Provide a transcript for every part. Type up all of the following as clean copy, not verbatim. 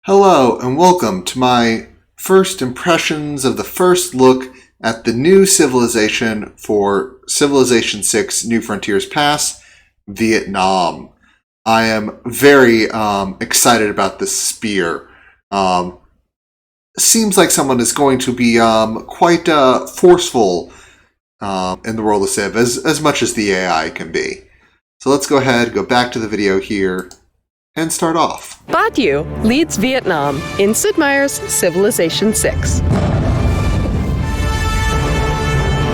Hello and welcome to my first impressions of the first look at the new civilization for Civilization 6 New Frontiers Pass, Vietnam. I am very excited about this spear. Seems like someone is going to be quite forceful in the world of Civ, as much as the AI can be. So let's go ahead, go back to the video here, and start off. Ba Due leads Vietnam in Sid Meier's Civilization 6.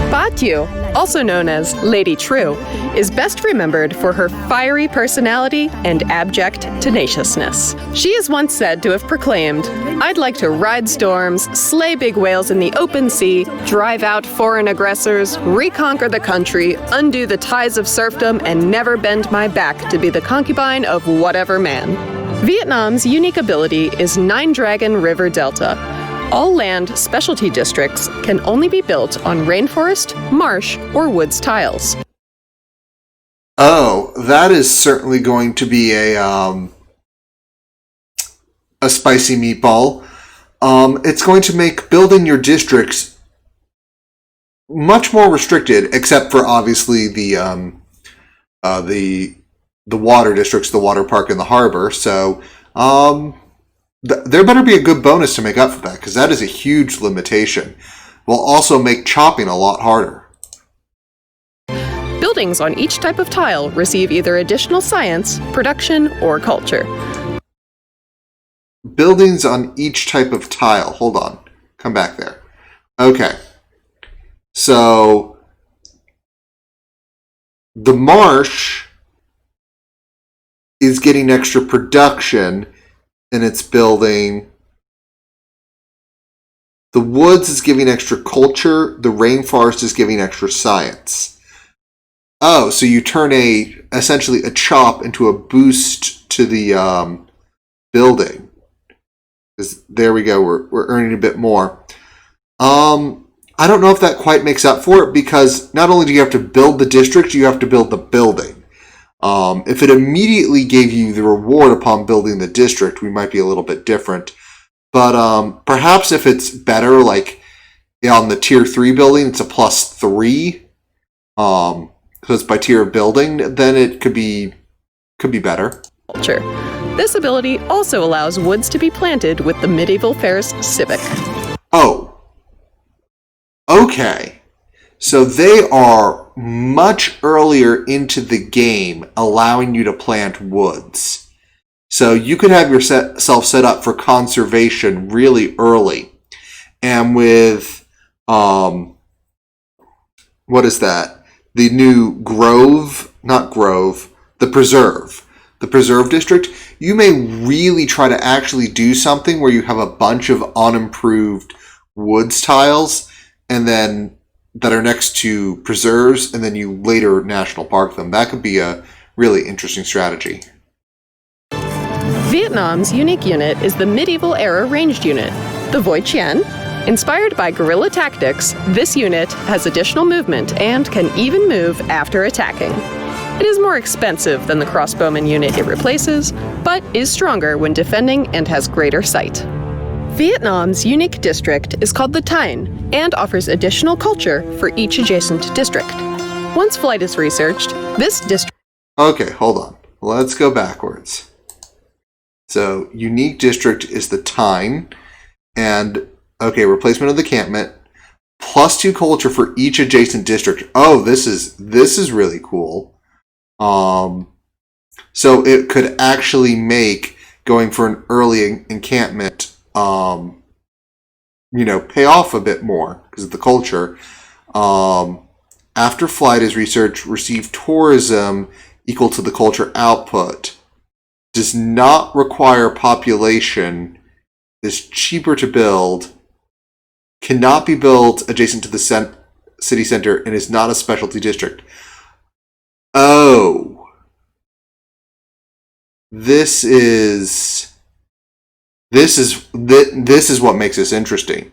Ba Due, also known as Lady True, is best remembered for her fiery personality and abject tenaciousness. She is once said to have proclaimed, "I'd like to ride storms, slay big whales in the open sea, drive out foreign aggressors, reconquer the country, undo the ties of serfdom, and never bend my back to be the concubine of whatever man." Vietnam's unique ability is Nine Dragon River Delta. All land specialty districts can only be built on rainforest, marsh, or woods tiles. Oh, that is certainly going to be a spicy meatball. It's going to make building your districts much more restricted, except for obviously the water districts, the water park and the harbor. So there better be a good bonus to make up for that, because that is a huge limitation. Will also make chopping a lot harder. Buildings on each type of tile receive either additional science, production, or culture. Buildings on each type of tile. Hold on. Come back there. Okay. So the marsh is getting extra production in its building. The woods is giving extra culture. The rainforest is giving extra science. Oh, so you turn essentially a chop into a boost to the building. There we go. We're earning a bit more. I don't know if that quite makes up for it, because not only do you have to build the district, you have to build the building. If it immediately gave you the reward upon building the district, we might be a little bit different. But perhaps if it's better, like on the tier 3 building, it's a +3. So it's by tier of building, then it could be better. Culture. This ability also allows woods to be planted with the Medieval Fairs Civic. Oh. Okay. So they are much earlier into the game, allowing you to plant woods. So you could have yourself set up for conservation really early. And with, what is that? The new the Preserve District, you may really try to actually do something where you have a bunch of unimproved woods tiles and then that are next to preserves, and then you later national park them. That could be a really interesting strategy. Vietnam's unique unit is the medieval era ranged unit, the Voi Chien. Inspired by guerrilla tactics, this unit has additional movement and can even move after attacking. It is more expensive than the crossbowman unit it replaces, but is stronger when defending and has greater sight. Vietnam's unique district is called the Thanh and offers additional culture for each adjacent district. Once flight is researched, this district... Okay, hold on. Let's go backwards. So, unique district is the Thanh, and, okay, replacement of the encampment, +2 culture for each adjacent district. Oh, this is really cool. So it could actually make going for an early encampment pay off a bit more because of the culture. After flight is researched, receive tourism equal to the culture output. Does not require population. Is cheaper to build. Cannot be built adjacent to the city center and is not a specialty district. Oh. This is what makes this interesting,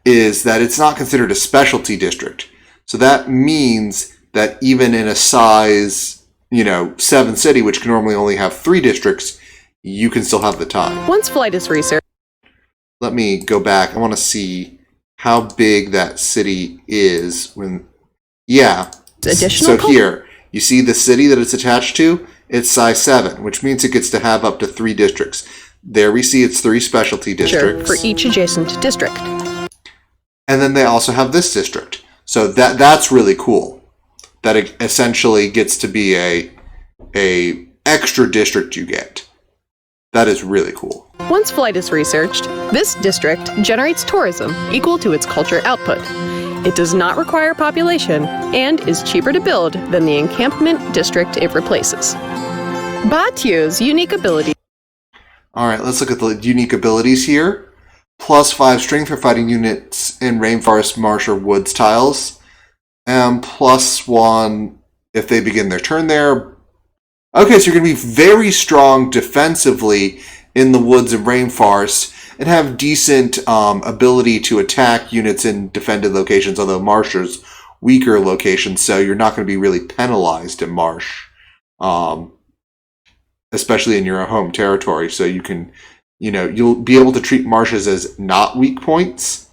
is that it's not considered a specialty district. So that means that even in a size, 7 city, which can normally only have 3 districts, you can still have the time. Once flight is researched, let me go back. I want to see how big that city is when, yeah. Additional so here, you see the city that it's attached to? It's size 7, which means it gets to have up to 3 districts. There we see it's 3 specialty districts. for each adjacent district. And then they also have this district. So that's really cool. That it essentially gets to be a extra district you get. That is really cool. Once flight is researched, this district generates tourism equal to its culture output. It does not require population and is cheaper to build than the encampment district it replaces. Batu's unique ability. All right, let's look at the unique abilities here. +5 strength for fighting units in rainforest, marsh, or woods tiles. And +1 if they begin their turn there. Okay, so you're going to be very strong defensively in the woods and rainforest and have decent ability to attack units in defended locations, although marsh's weaker locations, so you're not going to be really penalized in marsh, especially in your home territory. So you can, you'll be able to treat marshes as not weak points.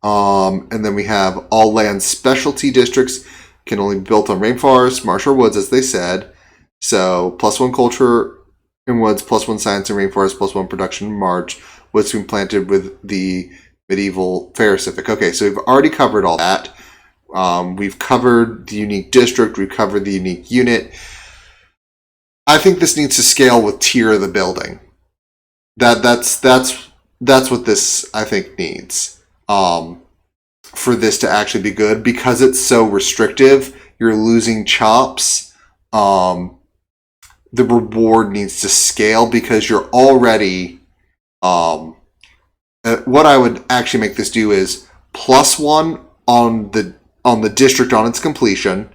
And then we have all land specialty districts can only be built on rainforest, marsh, or woods, as they said. So +1 culture in woods, +1 science in rainforest, +1 production in marsh. Woods being planted with the medieval Ferricific. Okay, so we've already covered all that. We've covered the unique district. We've covered the unique unit. I think this needs to scale with tier of the building. That's what this, I think, needs. For this to actually be good, because it's so restrictive, you're losing chops. The reward needs to scale because you're already. What I would actually make this do is +1 on the district on its completion,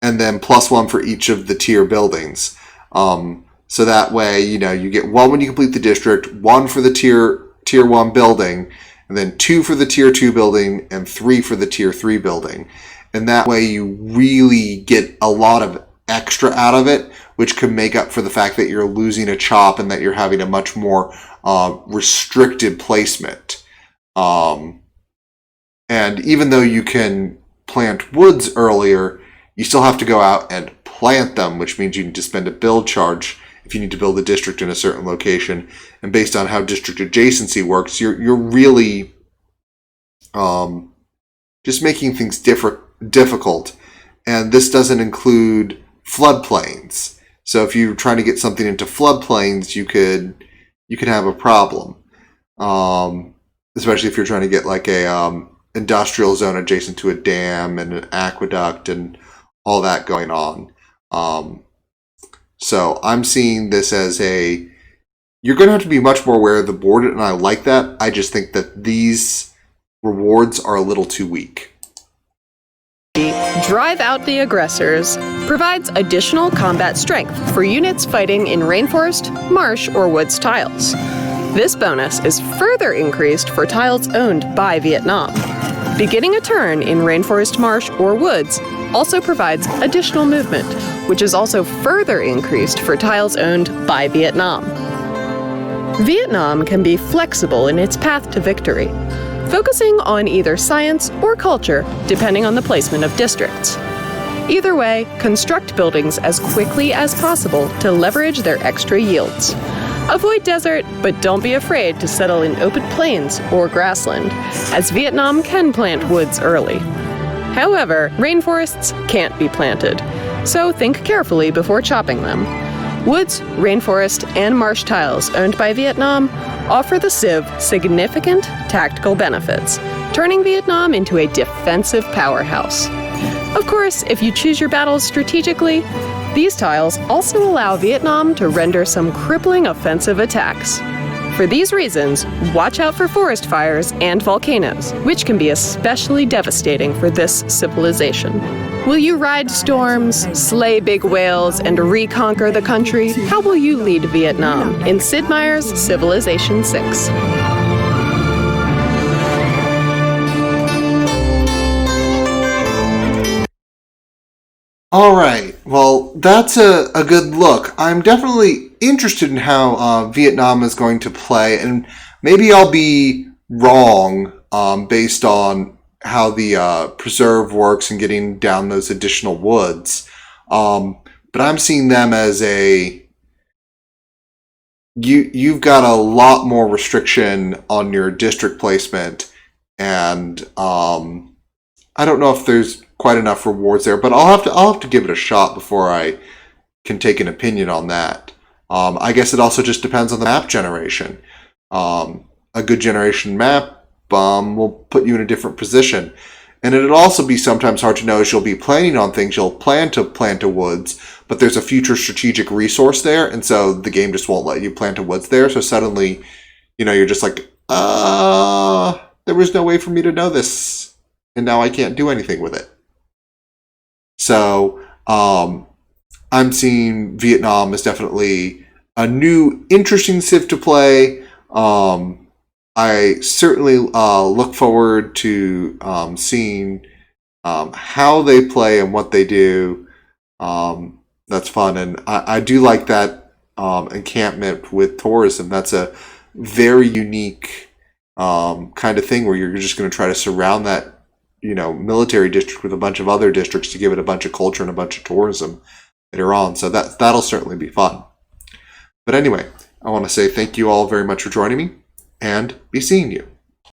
and then +1 for each of the tier buildings. So that way, you get 1 when you complete the district, 1 for the tier 1 building, and then 2 for the tier 2 building, and 3 for the tier 3 building. And that way you really get a lot of extra out of it, which could make up for the fact that you're losing a chop and that you're having a much more restricted placement. And even though you can plant woods earlier, you still have to go out and plant them, which means you need to spend a build charge if you need to build a district in a certain location. And based on how district adjacency works, you're really just making things difficult. And this doesn't include floodplains. So if you're trying to get something into floodplains, you could have a problem. Especially if you're trying to get like a industrial zone adjacent to a dam and an aqueduct and all that going on. So I'm seeing this as you're going to have to be much more aware of the board, and I like that. I just think that these rewards are a little too weak. Drive out the aggressors provides additional combat strength for units fighting in rainforest, marsh, or woods tiles. This bonus is further increased for tiles owned by Vietnam. Beginning a turn in rainforest, marsh, or woods also provides additional movement, which is also further increased for tiles owned by Vietnam. Vietnam can be flexible in its path to victory, focusing on either science or culture, depending on the placement of districts. Either way, construct buildings as quickly as possible to leverage their extra yields. Avoid desert, but don't be afraid to settle in open plains or grassland, as Vietnam can plant woods early. However, rainforests can't be planted, so think carefully before chopping them. Woods, rainforest, and marsh tiles owned by Vietnam offer the Civ significant tactical benefits, turning Vietnam into a defensive powerhouse. Of course, if you choose your battles strategically, these tiles also allow Vietnam to render some crippling offensive attacks. For these reasons, watch out for forest fires and volcanoes, which can be especially devastating for this civilization. Will you ride storms, slay big whales, and reconquer the country? How will you lead Vietnam in Sid Meier's Civilization VI? All right, well, that's a good look. I'm definitely interested in how Vietnam is going to play, and Maybe I'll be wrong based on how the preserve works and getting down those additional woods. But I'm seeing them as you've got a lot more restriction on your district placement, and I don't know if there's quite enough rewards there, but I'll have to give it a shot before I can take an opinion on that. I guess it also just depends on the map generation. A good generation map will put you in a different position. And it'll also be sometimes hard to know as you'll be planning on things. You'll plan to plant a woods, but there's a future strategic resource there, and so the game just won't let you plant a woods there. So suddenly, you're just like, there was no way for me to know this, and now I can't do anything with it. So I'm seeing Vietnam as definitely a new, interesting Civ to play. I certainly look forward to seeing how they play and what they do. That's fun. And I do like that encampment with tourism. That's a very unique kind of thing where you're just going to try to surround that military district with a bunch of other districts to give it a bunch of culture and a bunch of tourism later on. So that'll certainly be fun. But anyway, I want to say thank you all very much for joining me, and be seeing you.